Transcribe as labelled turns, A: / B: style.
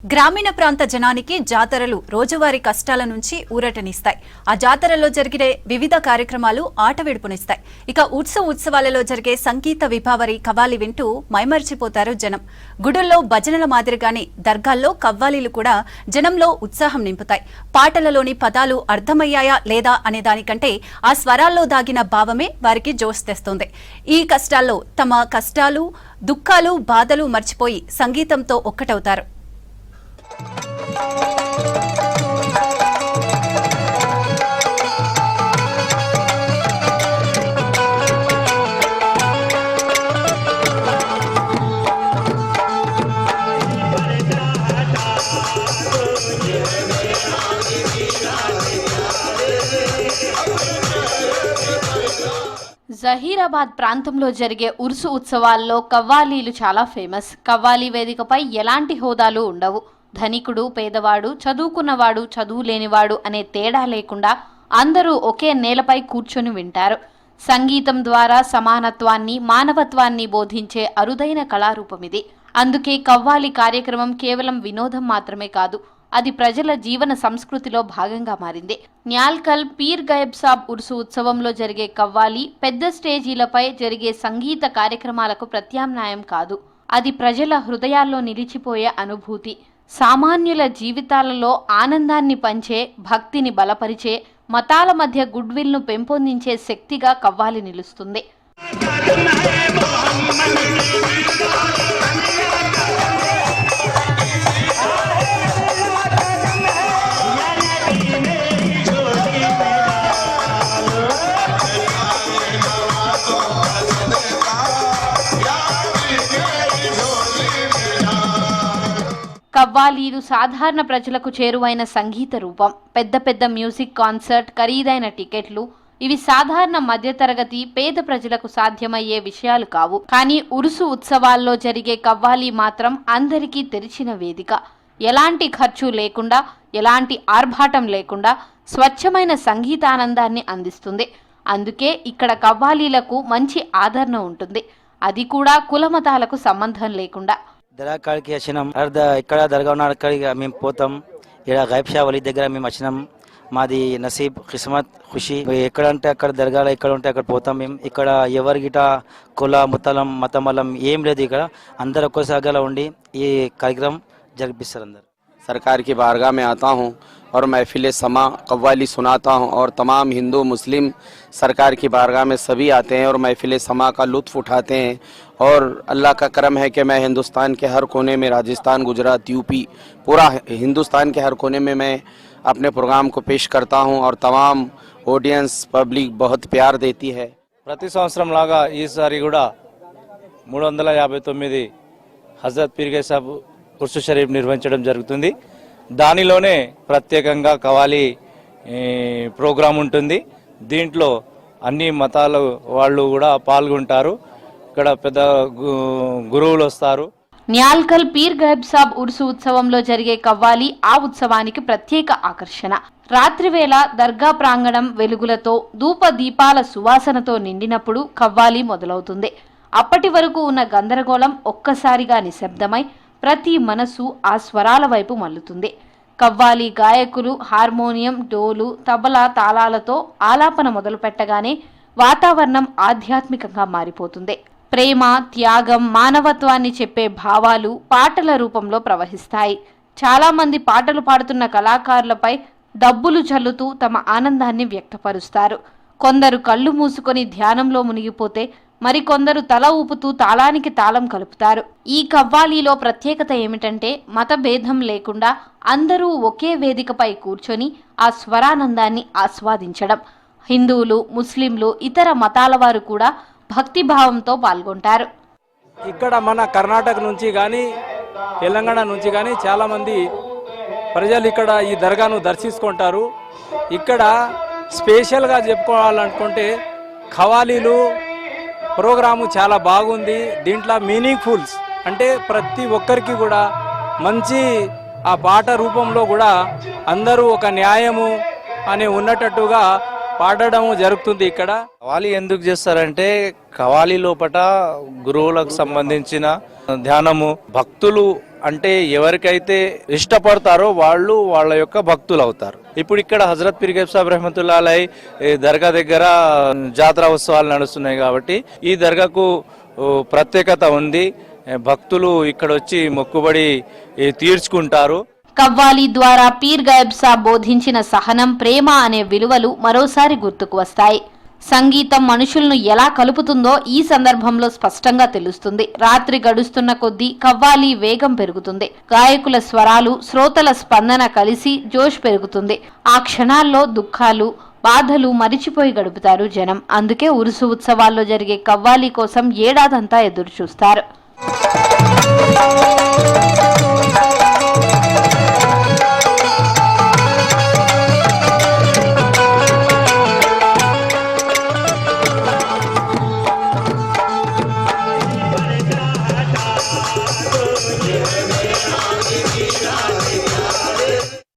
A: గ్రామీణ ప్రాంత జనానికి జాతరలు రోజువారీ కష్టాల నుంచి ఊరటనిస్తాయి. ఆ జాతరలో జరిగే వివిధ కార్యక్రమాలు ఆటవిడుపునిస్తాయి. ఇక ఉత్సవాలలో జరిగే సంగీత విభావరి కవ్వాలి వింటూ మైమర్చిపోతారు జనం. గుడుల్లో భజనల మాదిరిగానే దర్గాల్లో కవ్వాలీలు కూడా జనంలో ఉత్సాహం నింపుతాయి. పాటలలోని పదాలు అర్థమయ్యాయా లేదా అనే దానికంటే ఆ స్వరాల్లో దాగిన భావమే వారికి జోష్ తెస్తుంది. ఈ కష్టాల్లో తమ కష్టాలు, దుఃఖాలు, బాధలు మర్చిపోయి సంగీతంతో ఒక్కటవుతారు.
B: జహీరాబాద్ ప్రాంతంలో జరిగే ఉర్సు ఉత్సవాల్లో కవ్వాలీలు చాలా ఫేమస్. కవ్వాలి వేదికపై ఎలాంటి హోదాలు ఉండవు. ధనికుడు, పేదవాడు, చదువుకున్నవాడు, చదువు లేనివాడు అనే తేడా లేకుండా అందరూ ఒకే నేలపై కూర్చొని వింటారు. సంగీతం ద్వారా సమానత్వాన్ని, మానవత్వాన్ని బోధించే అరుదైన కళారూపమిది. అందుకే కవ్వాలి కార్యక్రమం కేవలం వినోదం మాత్రమే కాదు, అది ప్రజల జీవన సంస్కృతిలో భాగంగా మారింది. న్యాల్కల్ పీర్ గయబ్ సాబ్ ఉర్సు ఉత్సవంలో జరిగే కవ్వాలి పెద్ద స్టేజీలపై జరిగే సంగీత కార్యక్రమాలకు ప్రత్యామ్నాయం కాదు. అది ప్రజల హృదయాల్లో నిలిచిపోయే అనుభూతి. సామాన్యుల జీవితాలలో ఆనందాన్ని పంచే, భక్తిని బలపరిచే, మతాల మధ్య గుడ్విల్ను పెంపొందించే శక్తిగా కవ్వాలి నిలుస్తుంది. కవ్వాలీలు సాధారణ ప్రజలకు చేరువైన సంగీత రూపం. పెద్ద పెద్ద మ్యూజిక్ కాన్సర్ట్, ఖరీదైన టికెట్లు ఇవి సాధారణ మధ్యతరగతి పేద ప్రజలకు సాధ్యమయ్యే విషయాలు కావు. కానీ ఉరుసు ఉత్సవాల్లో జరిగే కవ్వాలి మాత్రం అందరికీ తెరిచిన వేదిక. ఎలాంటి ఖర్చు లేకుండా, ఎలాంటి ఆర్భాటం లేకుండా స్వచ్ఛమైన సంగీతానందాన్ని అందిస్తుంది. అందుకే ఇక్కడ కవ్వాలీలకు మంచి ఆదరణ ఉంటుంది, అది కూడా కులమతాలకు సంబంధం లేకుండా.
C: దర్గా కాడికి వచ్చినాం. ఇక్కడ దర్గా ఉన్న అక్కడికి మేము పోతాం. ఇక్కడ గైబ్ షా వలీ దగ్గర మేము వచ్చినాం. మాది నసీబ్, కిస్మత్, ఖుషి. ఎక్కడ అంటే అక్కడ దర్గాలో ఎక్కడ ఉంటే అక్కడ పోతాం మేము. ఇక్కడ ఎవరి గిట కుల ముతలం మతమలం ఏం లేదు. ఇక్కడ అందరు ఒక్కసారిగా ఉండి ఈ కార్యక్రమం జరిపిస్తారు. అందరు
D: सरकार की बारगाह में आता हूँ और महफिल समा कव्वाली सुनाता हूँ और तमाम हिंदू मुस्लिम सरकार की बारगाह में सभी आते हैं और महफिल समा का लुत्फ़ उठाते हैं। और अल्लाह का करम है कि मैं हिंदुस्तान के हर कोने में, राजस्थान, गुजरात, यूपी, पूरा हिंदुस्तान के हर कोने में मैं अपने प्रोग्राम को पेश करता हूँ और तमाम ऑडियंस पब्लिक बहुत प्यार देती है.
E: ప్రతి సంవత్సరం లాగా ఈసారి కూడా 359 హజరత్ పీర్ గయబ్ సాబ్ ఉర్సు షరీఫ్ నిర్వహించడం జరుగుతుంది. దానిలోనే ప్రత్యేకంగా కవాలి ప్రోగ్రాం ఉంటుంది. దీంట్లో అన్ని మతాల వాళ్ళు కూడా పాల్గొంటారు. ఇక్కడ పెద్ద గురువులు వస్తారు.
B: న్యాల్కల్ పీర్ గయబ్ సాబ్ ఉర్సు ఉత్సవంలో జరిగే కవ్వాలి ఆ ఉత్సవానికి ప్రత్యేక ఆకర్షణ. రాత్రివేళ దర్గా ప్రాంగణం వెలుగులతో, ధూప దీపాల సువాసనతో నిండినప్పుడు కవ్వాలి మొదలవుతుంది. అప్పటి వరకు ఉన్న గందరగోళం ఒక్కసారిగా నిశ్శబ్దమై ప్రతి మనసు ఆ స్వరాల వైపు మల్లుతుంది. కవ్వాలి గాయకులు హార్మోనియం, డోలు, తబలా తాళాలతో ఆలాపన మొదలు పెట్టగానే వాతావరణం ఆధ్యాత్మికంగా మారిపోతుంది. ప్రేమ, త్యాగం, మానవత్వాన్ని చెప్పే భావాలు పాటల రూపంలో ప్రవహిస్తాయి. చాలా మంది పాటలు పాడుతున్న కళాకారులపై డబ్బులు చల్లుతూ తమ ఆనందాన్ని వ్యక్తపరుస్తారు. కొందరు కళ్ళు మూసుకొని ధ్యానంలో మునిగిపోతే మరికొందరు తల ఊపుతూ తాళానికి తాళం కలుపుతారు. ఈ కవ్వాలీలో ప్రత్యేకత ఏమిటంటే మత భేదం లేకుండా అందరూ ఒకే వేదికపై కూర్చొని ఆ స్వరానందాన్ని ఆస్వాదించడం. హిందువులు, ముస్లింలు, ఇతర మతాల వారు కూడా భక్తిభావంతో పాల్గొంటారు.
E: ఇక్కడ మన కర్ణాటక నుంచి కానీ తెలంగాణ నుంచి కానీ చాలామంది ప్రజలు ఇక్కడ ఈ దర్గాను దర్శించుకుంటారు. ఇక్కడ స్పెషల్గా చెప్పుకోవాలనుకుంటే ఖవాలీలు ప్రోగ్రాము చాలా బాగుంది. దీంట్లో మీనింగ్ఫుల్స్ అంటే ప్రతి ఒక్కరికి కూడా మంచి ఆ పాట రూపంలో కూడా అందరూ ఒక న్యాయము అనే ఉన్నట్టుగా
F: పాడడం జరుగుతుంది ఇక్కడ.
E: కవాలి ఎందుకు చేస్తారంటే కవాలి లోపట గురువులకు సంబంధించిన ధ్యానము, భక్తులు అంటే ఎవరికైతే ఇష్టపడతారో వాళ్ళు వాళ్ళ యొక్క భక్తులు అవుతారు. ఇప్పుడు ఇక్కడ హజరత్ పీర్ గైబ్ సాబ్ రహమతుల్లా అలై దర్గా దగ్గర జాతర ఉత్సవాలు నడుస్తున్నాయి కాబట్టి ఈ దర్గాకు ప్రత్యేకత ఉంది. భక్తులు ఇక్కడ వచ్చి మొక్కుబడి తీర్చుకుంటారు.
B: కవ్వాలి ద్వారా పీర్ గైబ్ సాబ్ బోధించిన సహనం, ప్రేమ అనే విలువలు మరోసారి గుర్తుకు వస్తాయి. సంగీతం మనుషులను ఎలా కలుపుతుందో ఈ సందర్భంలో స్పష్టంగా తెలుస్తుంది. రాత్రి గడుస్తున్న కొద్దీ కవ్వాలి వేగం పెరుగుతుంది. గాయకుల స్వరాలు, శ్రోతల స్పందన కలిసి జోష్ పెరుగుతుంది. ఆ క్షణాల్లో దుఃఖాలు, బాధలు మరిచిపోయి గడుపుతారు జనం. అందుకే ఉరుసు ఉత్సవాల్లో జరిగే కవ్వాలి కోసం ఏడాదంతా ఎదురు చూస్తారు.